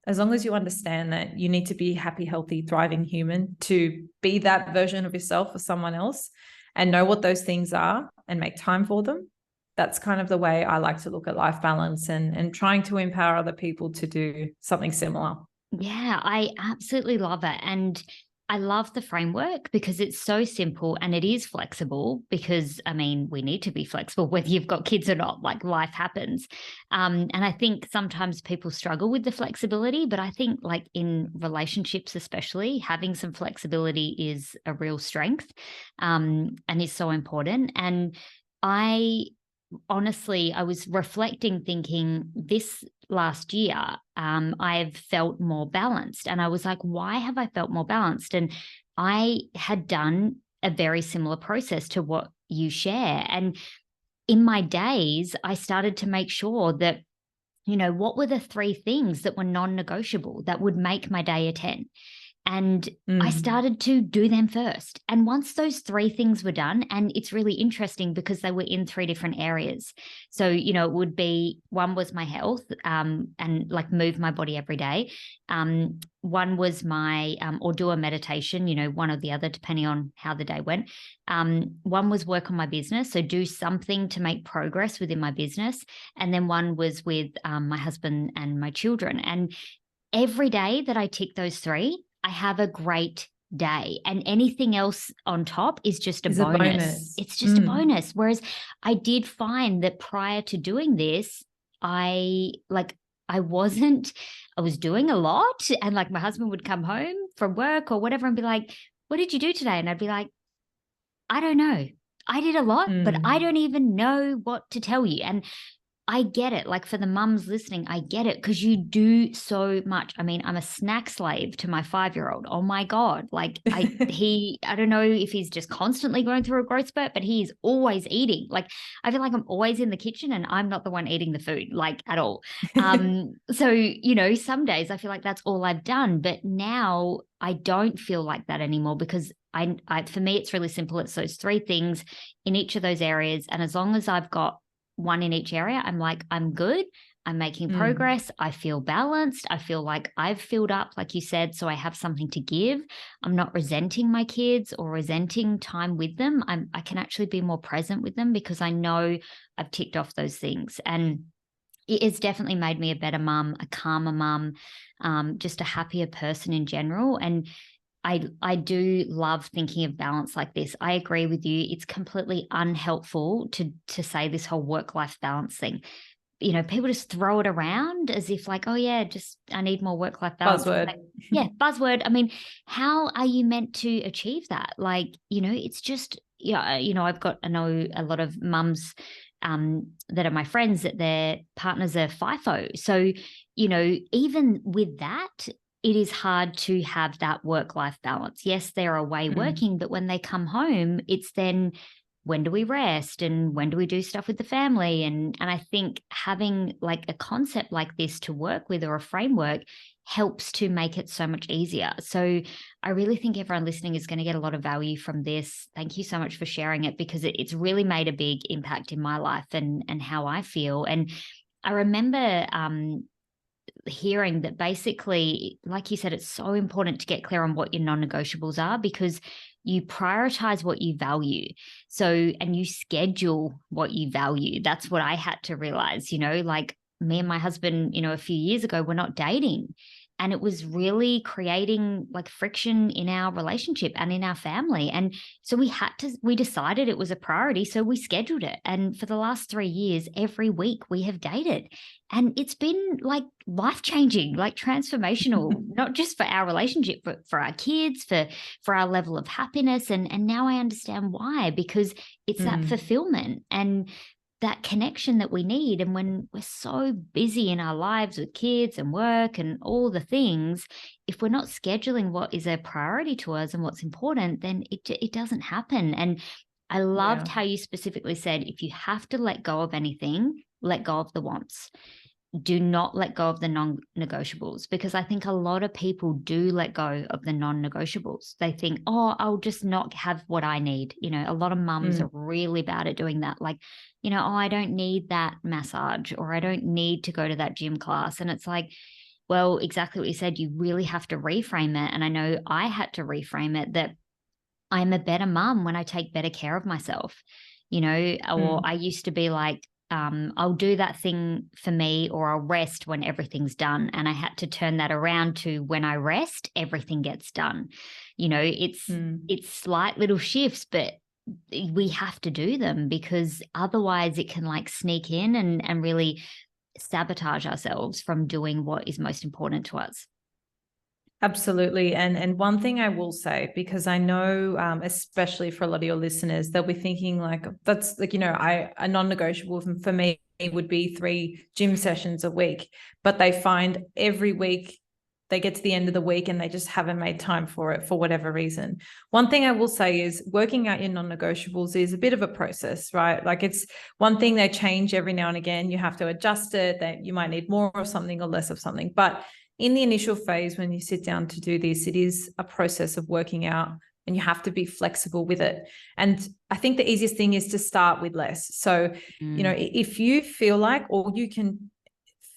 as long as you understand that you need to be happy, healthy, thriving human to be that version of yourself for someone else, and know what those things are and make time for them. That's kind of the way I like to look at life balance and trying to empower other people to do something similar.
Yeah, I absolutely love it. And I love the framework because it's so simple and it is flexible because, I mean, we need to be flexible whether you've got kids or not, like life happens. And I think sometimes people struggle with the flexibility, but I think like in relationships, especially having some flexibility is a real strength and is so important. And honestly, I was reflecting, thinking this last year, I've felt more balanced. And I was like, why have I felt more balanced? And I had done a very similar process to what you share. And in my days, I started to make sure that, what were the 3 things that were non-negotiable that would make my day a 10? And I started to do them first. And once those 3 things were done, and it's really interesting because they were in 3 different areas. So, it would be, one was my health and like move my body every day. One was my, or do a meditation, one or the other, depending on how the day went. One was work on my business. So do something to make progress within my business. And then one was with my husband and my children. And every day that I tick those 3, I have a great day, and anything else on top is just a bonus. It's just a bonus. Whereas I did find that prior to doing this, I was doing a lot, and like my husband would come home from work or whatever and be like, what did you do today? And I'd be like, I don't know. I did a lot, but I don't even know what to tell you. And I get it. Like for the mums listening, I get it because you do so much. I mean, I'm a snack slave to my 5-year-old. Oh my God. Like I don't know if he's just constantly going through a growth spurt, but he is always eating. Like I feel like I'm always in the kitchen and I'm not the one eating the food, like at all. So, some days I feel like that's all I've done, but now I don't feel like that anymore because for me, it's really simple. It's those 3 things in each of those areas. And as long as I've got one in each area, I'm like, I'm good. I'm making progress. I feel balanced. I feel like I've filled up, like you said, so I have something to give. I'm not resenting my kids or resenting time with them. I can actually be more present with them because I know I've ticked off those things. And it has definitely made me a better mum, a calmer mum, just a happier person in general. And I do love thinking of balance like this. I agree with you. It's completely unhelpful to say this whole work-life balance thing. people just throw it around as if like, oh yeah, just I need more work-life balance.
Buzzword.
Like, yeah, buzzword. I mean, how are you meant to achieve that? Like, it's just, I know a lot of mums that are my friends that their partners are FIFO. So, even with that, it is hard to have that work-life balance. Yes, they're away working, but when they come home, it's then when do we rest and when do we do stuff with the family? And I think having like a concept like this to work with or a framework helps to make it so much easier. So I really think everyone listening is going to get a lot of value from this. Thank you so much for sharing it, because it's really made a big impact in my life and how I feel. And I remember hearing that basically, like you said, it's so important to get clear on what your non-negotiables are, because you prioritize what you value. So, and you schedule what you value. That's what I had to realize, like me and my husband, a few years ago, we're not dating. And it was really creating like friction in our relationship and in our family. And so we decided it was a priority. So we scheduled it. And for the last 3 years, every week we have dated. And it's been like life-changing, like transformational, not just for our relationship, but for our kids, for our level of happiness. And now I understand why, because it's that fulfillment and that connection that we need. And when we're so busy in our lives with kids and work and all the things, if we're not scheduling what is a priority to us and what's important, then it doesn't happen. And I loved how you specifically said, if you have to let go of anything, let go of the wants. Do not let go of the non-negotiables, because I think a lot of people do let go of the non-negotiables. They think, oh, I'll just not have what I need. A lot of mums are really bad at doing that. Like, oh, I don't need that massage, or I don't need to go to that gym class. And it's like, well, exactly what you said, you really have to reframe it. And I know I had to reframe it that I'm a better mum when I take better care of myself, or I used to be like, I'll do that thing for me, or I'll rest when everything's done. And I had to turn that around to when I rest, everything gets done. It's slight little shifts, but we have to do them, because otherwise it can like sneak in and really sabotage ourselves from doing what is most important to us.
Absolutely. And one thing I will say, because I know, especially for a lot of your listeners, they'll be thinking like, that's like, a non-negotiable for me would be 3 gym sessions a week, but they find every week they get to the end of the week and they just haven't made time for it for whatever reason. One thing I will say is working out your non-negotiables is a bit of a process, right? Like it's one thing, they change every now and again. You have to adjust it, that you might need more of something or less of something. But in the initial phase, when you sit down to do this, it is a process of working out, and you have to be flexible with it. And I think the easiest thing is to start with less. So, if you feel like all you can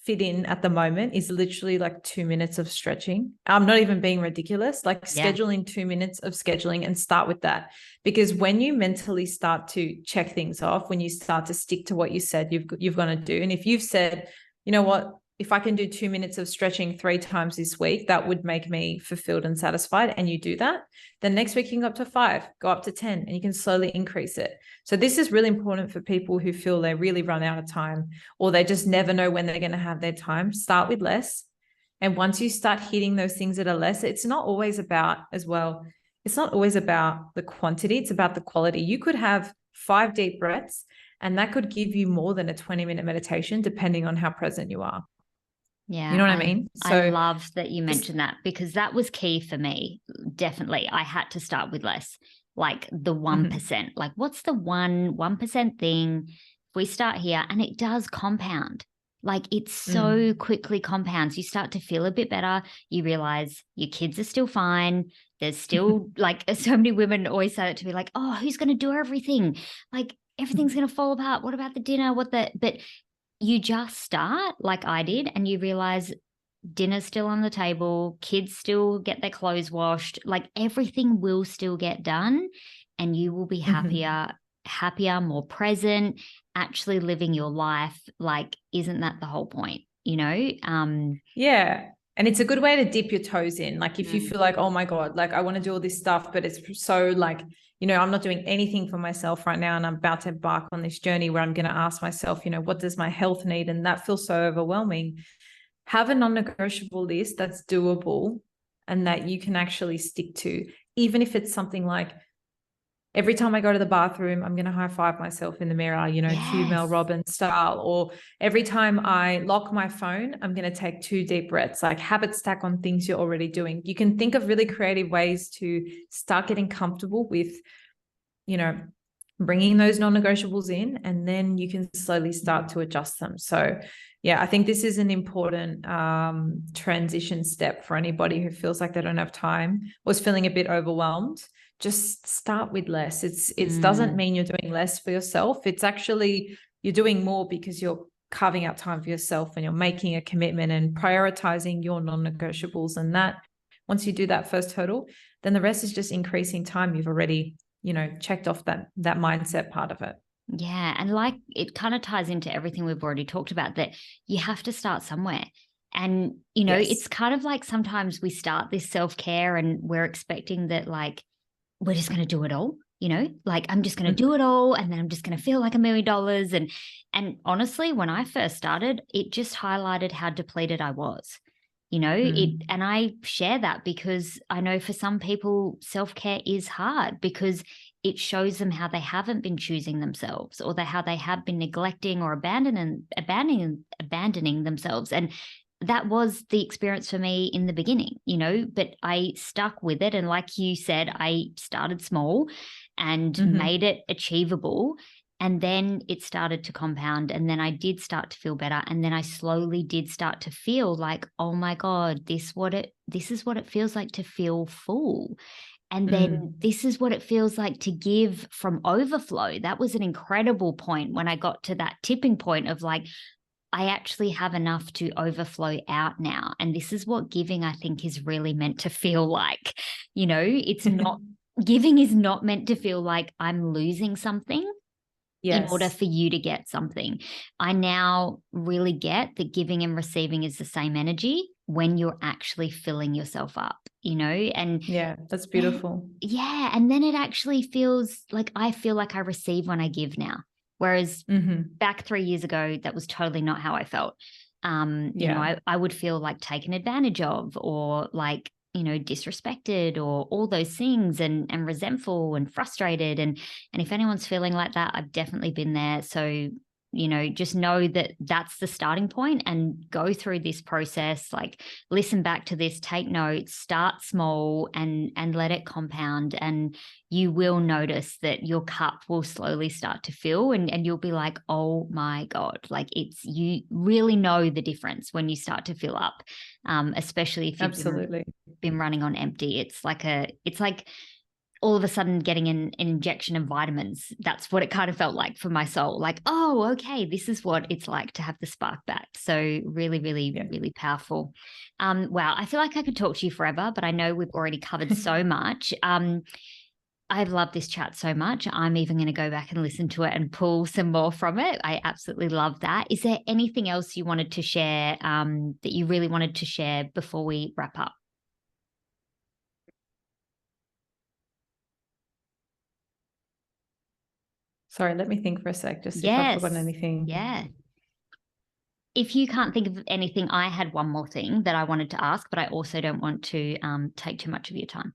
fit in at the moment is literally like 2 minutes of stretching, I'm not even being ridiculous, like scheduling 2 minutes of scheduling, and start with that. Because when you mentally start to check things off, when you start to stick to what you said you've going to do, and if you've said, you know what, if I can do 2 minutes of stretching 3 times this week, that would make me fulfilled and satisfied, and you do that, then next week you can go up to 5, go up to 10, and you can slowly increase it. So this is really important for people who feel they really run out of time, or they just never know when they're going to have their time. Start with less. And once you start hitting those things that are less, it's not always about the quantity, it's about the quality. You could have 5 deep breaths, and that could give you more than a 20-minute meditation, depending on how present you are.
Yeah.
You know what I mean?
So I love that you mentioned that, because that was key for me. Definitely. I had to start with less, like the 1%. Like what's the 1% thing? If we start here, and it does compound. Like it so quickly compounds. You start to feel a bit better. You realize your kids are still fine. There's still like so many women always say that to me, like, oh, who's going to do everything? Like everything's going to fall apart. What about the dinner? But you just start like I did, and you realize dinner's still on the table, kids still get their clothes washed, like everything will still get done, and you will be happier, more present, actually living your life. Like, isn't that the whole point?
Yeah. And it's a good way to dip your toes in. Like if you feel like, oh my God, like I want to do all this stuff, but it's so like, I'm not doing anything for myself right now. And I'm about to embark on this journey where I'm going to ask myself, what does my health need? And that feels so overwhelming. Have a non-negotiable list that's doable and that you can actually stick to, even if it's something like, every time I go to the bathroom, I'm going to high five myself in the mirror, cue Mel Robbins style. Or every time I lock my phone, I'm going to take 2 deep breaths, like habit stack on things you're already doing. You can think of really creative ways to start getting comfortable with, bringing those non-negotiables in, and then you can slowly start to adjust them. So yeah, I think this is an important transition step for anybody who feels like they don't have time or is feeling a bit overwhelmed. Just start with less. It doesn't mean you're doing less for yourself. It's actually, you're doing more because you're carving out time for yourself and you're making a commitment and prioritizing your non-negotiables. And that, once you do that first hurdle, then the rest is just increasing time. You've already, checked off that mindset part of it.
Yeah. And like, it kind of ties into everything we've already talked about, that you have to start somewhere. And,
Yes.
It's kind of like sometimes we start this self-care and we're expecting that, like, we're just going to do it all, like I'm just going to do it all. And then I'm just going to feel like $1 million. And honestly, when I first started, it just highlighted how depleted I was, and I share that because I know for some people, self-care is hard because it shows them how they haven't been choosing themselves, or how they have been neglecting or abandoning themselves. And that was the experience for me in the beginning, but I stuck with it. And like you said, I started small and made it achievable. And then it started to compound. And then I did start to feel better. And then I slowly did start to feel like, oh my God, this is what it feels like to feel full. And then this is what it feels like to give from overflow. That was an incredible point when I got to that tipping point of like, I actually have enough to overflow out now. And this is what giving, I think, is really meant to feel like. It's not, giving is not meant to feel like I'm losing something in order for you to get something. I now really get that giving and receiving is the same energy when you're actually filling yourself up, and
yeah, that's beautiful.
Yeah. And then it actually feels like I feel like I receive when I give now. Whereas back 3 years ago, that was totally not how I felt. I would feel like taken advantage of, or like, disrespected, or all those things, and resentful and frustrated. And if anyone's feeling like that, I've definitely been there. So, just know that that's the starting point, and go through this process, like listen back to this, take notes, start small, and let it compound. And you will notice that your cup will slowly start to fill, and you'll be like, oh my God, like you really know the difference when you start to fill up, especially if you've been running on empty. It's like all of a sudden getting an injection of vitamins. That's what it kind of felt like for my soul. Like, oh, okay, this is what it's like to have the spark back. So really, really, really powerful. Wow, I feel like I could talk to you forever, but I know we've already covered so much. I love this chat so much. I'm even going to go back and listen to it and pull some more from it. I absolutely love that. Is there anything else you wanted to share, that you really wanted to share before we wrap up?
Sorry, let me think for a sec, just if I've forgotten anything.
Yeah. If you can't think of anything, I had one more thing that I wanted to ask, but I also don't want to take too much of your time.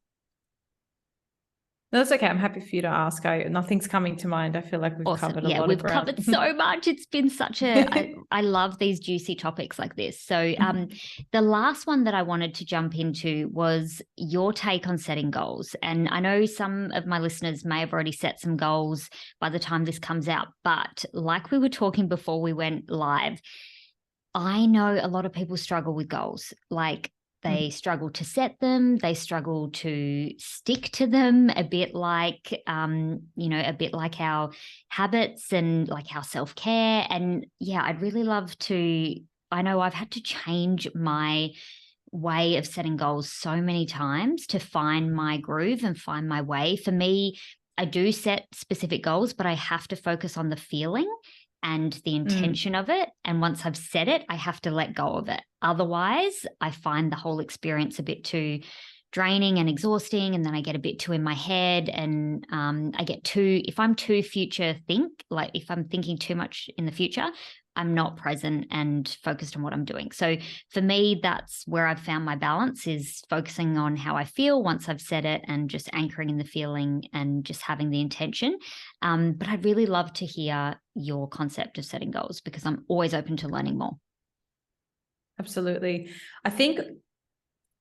No, that's okay. I'm happy for you to ask. Nothing's coming to mind. I feel like we've covered a lot of ground.
We've covered so much. It's been such I love these juicy topics like this. So the last one that I wanted to jump into was your take on setting goals. And I know some of my listeners may have already set some goals by the time this comes out, but like we were talking before we went live, I know a lot of people struggle with goals. Like, they struggle to set them. They struggle to stick to them, a bit like our habits and like our self-care. And yeah, I'd really love to, I know I've had to change my way of setting goals so many times to find my groove and find my way. For me, I do set specific goals, but I have to focus on the feeling and the intention of it. And once I've set it, I have to let go of it. Otherwise, I find the whole experience a bit too draining and exhausting, and then I get a bit too in my head, and I get too, if I'm too future like if I'm thinking too much in the future, I'm not present and focused on what I'm doing. So for me, that's where I've found my balance, is focusing on how I feel once I've said it, and just anchoring in the feeling and just having the intention. But I'd really love to hear your concept of setting goals, because I'm always open to learning more.
Absolutely. I think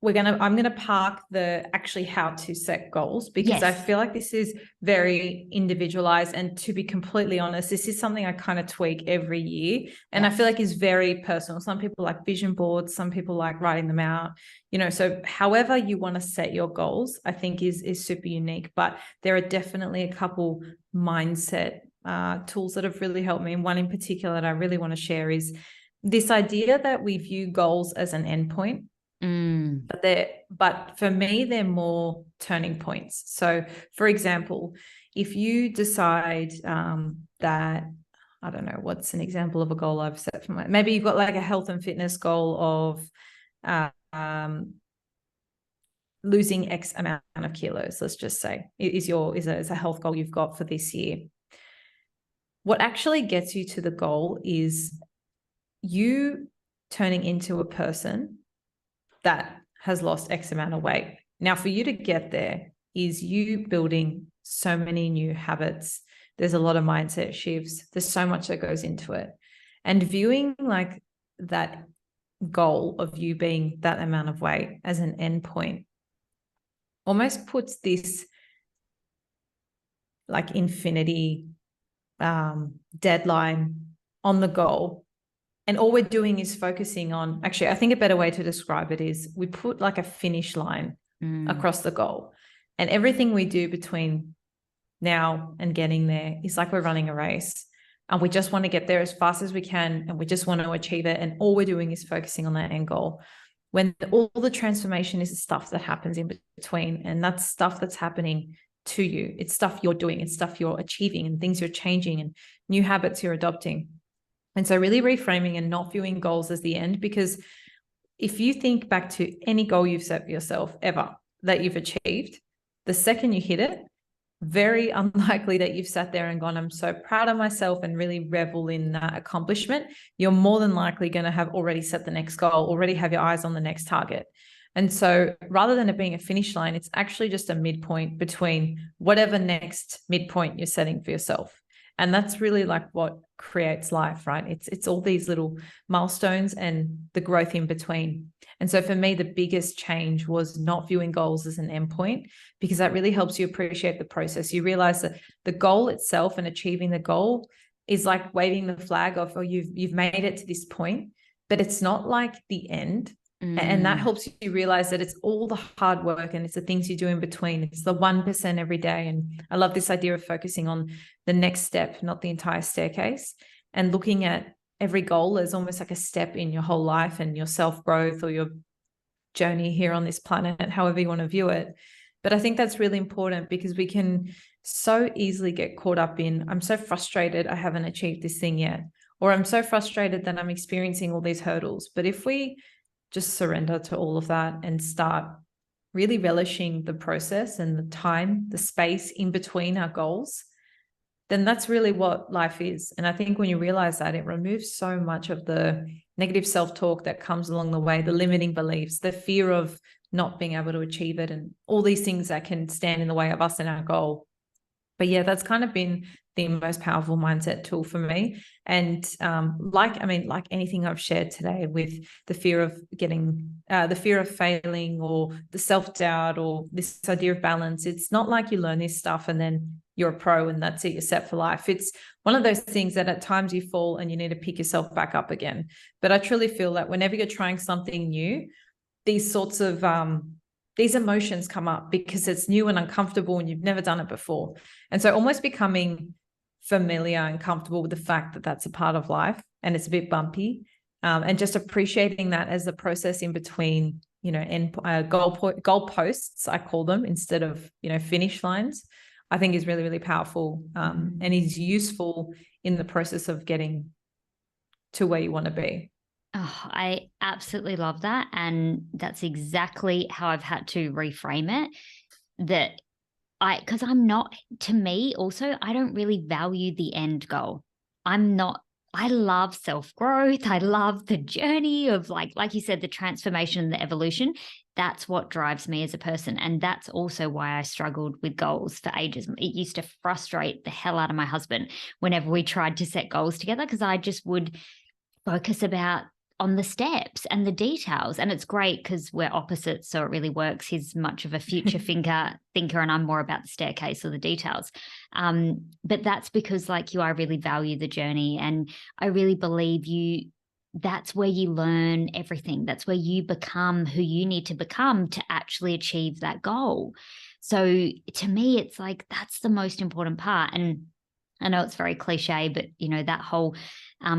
I'm going to park the actually how to set goals, because I feel like this is very individualized. And to be completely honest, this is something I kind of tweak every year. And I feel like is very personal. Some people like vision boards, some people like writing them out, so however you want to set your goals, I think is super unique. But there are definitely a couple mindset tools that have really helped me. And one in particular that I really want to share is this idea that we view goals as an endpoint. But for me, they're more turning points. So, for example, if you decide that, I don't know, what's an example of a goal I've set for maybe you've got like a health and fitness goal of losing X amount of kilos, let's just say, is a health goal you've got for this year. What actually gets you to the goal is you turning into a person that has lost X amount of weight. Now, for you to get there is you building so many new habits. There's a lot of mindset shifts. There's so much that goes into it. And viewing like that goal of you being that amount of weight as an endpoint almost puts this like infinity deadline on the goal. And all we're doing is focusing on, actually, I think a better way to describe it is we put like a finish line across the goal. And everything we do between now and getting there is like we're running a race. And we just want to get there as fast as we can. And we just want to achieve it. And all we're doing is focusing on that end goal. When all the transformation is the stuff that happens in between. And that's stuff that's happening to you. It's stuff you're doing. It's stuff you're achieving, and things you're changing, and new habits you're adopting. And so really reframing and not viewing goals as the end, because if you think back to any goal you've set for yourself ever that you've achieved, the second you hit it, very unlikely that you've sat there and gone, I'm so proud of myself, and really revel in that accomplishment. You're more than likely going to have already set the next goal, already have your eyes on the next target. And so rather than it being a finish line, it's actually just a midpoint between whatever next midpoint you're setting for yourself. And that's really like what creates life, right? It's all these little milestones and the growth in between. And so for me, the biggest change was not viewing goals as an endpoint, because that really helps you appreciate the process. You realize that the goal itself and achieving the goal is like waving the flag of, oh, you've made it to this point, but it's not like the end. And that helps you realize that it's all the hard work and it's the things you do in between. It's the 1% every day. And I love this idea of focusing on the next step, not the entire staircase, and looking at every goal as almost like a step in your whole life and your self-growth or your journey here on this planet, however you want to view it. But I think that's really important, because we can so easily get caught up in, I'm so frustrated I haven't achieved this thing yet, or I'm so frustrated that I'm experiencing all these hurdles. But if we just surrender to all of that and start really relishing the process and the time, the space in between our goals, then that's really what life is. And I think when you realize that, it removes so much of the negative self-talk that comes along the way, the limiting beliefs, the fear of not being able to achieve it, and all these things that can stand in the way of us and our goal. But yeah, that's kind of been the most powerful mindset tool for me. And like anything I've shared today, with the fear of the fear of failing, or the self-doubt, or this idea of balance, it's not like you learn this stuff and then you're a pro and that's it, you're set for life. It's one of those things that at times you fall and you need to pick yourself back up again. But I truly feel that whenever you're trying something new, these sorts of these emotions come up because it's new and uncomfortable and you've never done it before. And so almost becoming familiar and comfortable with the fact that that's a part of life and it's a bit bumpy, and just appreciating that as the process in between, goal posts, I call them, instead of, finish lines, I think is really, really powerful, and is useful in the process of getting to where you want to be.
Oh, I absolutely love that. And that's exactly how I've had to reframe it. Because I'm not, to me also, I don't really value the end goal. I love self growth. I love the journey of like you said, the transformation and the evolution. That's what drives me as a person. And that's also why I struggled with goals for ages. It used to frustrate the hell out of my husband whenever we tried to set goals together, because I just would focus on the steps and the details. And it's great because we're opposites, so it really works. He's much of a future thinker, and I'm more about the staircase or the details. But that's because, like you, I really value the journey, and I really believe that's where you learn everything. That's where you become who you need to become to actually achieve that goal. So to me, it's like that's the most important part. And I know it's very cliche, but that whole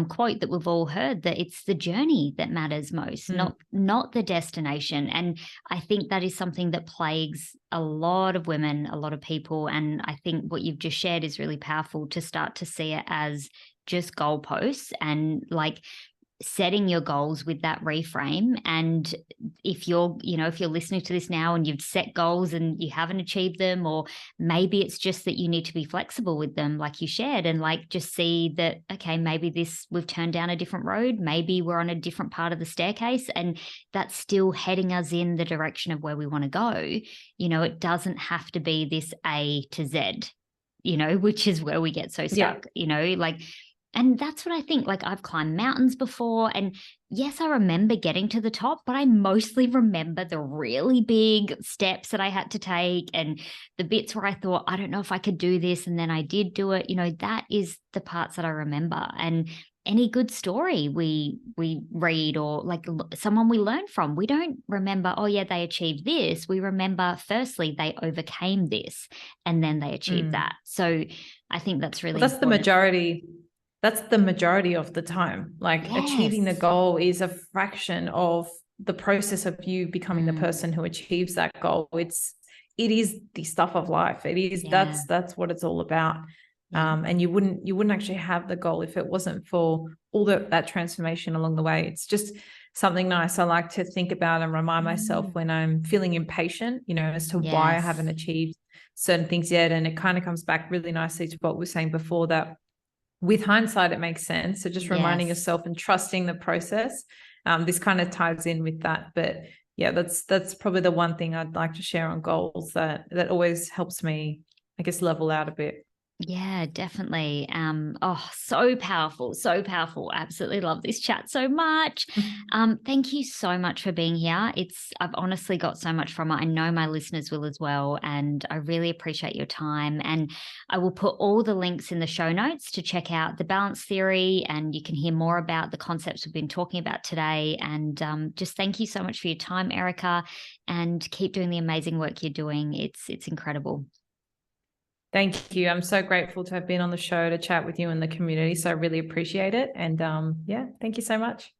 quote that we've all heard, that it's the journey that matters most, not the destination. And I think that is something that plagues a lot of women, a lot of people. And I think what you've just shared is really powerful, to start to see it as just goalposts, and like setting your goals with that reframe. And if you're listening to this now and you've set goals and you haven't achieved them, or maybe it's just that you need to be flexible with them, like you shared, and like just see that, okay, maybe we've turned down a different road, maybe we're on a different part of the staircase, and that's still heading us in the direction of where we want to go. It doesn't have to be this A to Z, which is where we get so stuck. And that's what I think. Like, I've climbed mountains before, and yes, I remember getting to the top, but I mostly remember the really big steps that I had to take, and the bits where I thought, I don't know if I could do this, and then I did do it. That is the parts that I remember. And any good story we read, or like someone we learn from, we don't remember, oh yeah, they achieved this. We remember, firstly, they overcame this, and then they achieved that. So I think that's really
that's
important.
That's the majority of the time. Like, achieving the goal is a fraction of the process of you becoming the person who achieves that goal. It is the stuff of life. It is, that's what it's all about. And you wouldn't actually have the goal if it wasn't for all that transformation along the way. It's just something nice I like to think about and remind myself when I'm feeling impatient, as to why I haven't achieved certain things yet. And it kind of comes back really nicely to what we were saying before, that with hindsight, it makes sense. So just reminding yourself and trusting the process. This kind of ties in with that. But yeah, that's probably the one thing I'd like to share on goals that always helps me, I guess, level out a bit.
Yeah, definitely. So powerful, so powerful. Absolutely love this chat so much. Thank you so much for being here. I've honestly got so much from it. I know my listeners will as well, and I really appreciate your time. And I will put all the links in the show notes to check out the balance theory, and you can hear more about the concepts we've been talking about today. And just thank you so much for your time, Erika, and keep doing the amazing work you're doing. It's incredible.
Thank you. I'm so grateful to have been on the show to chat with you and the community. So I really appreciate it. And thank you so much.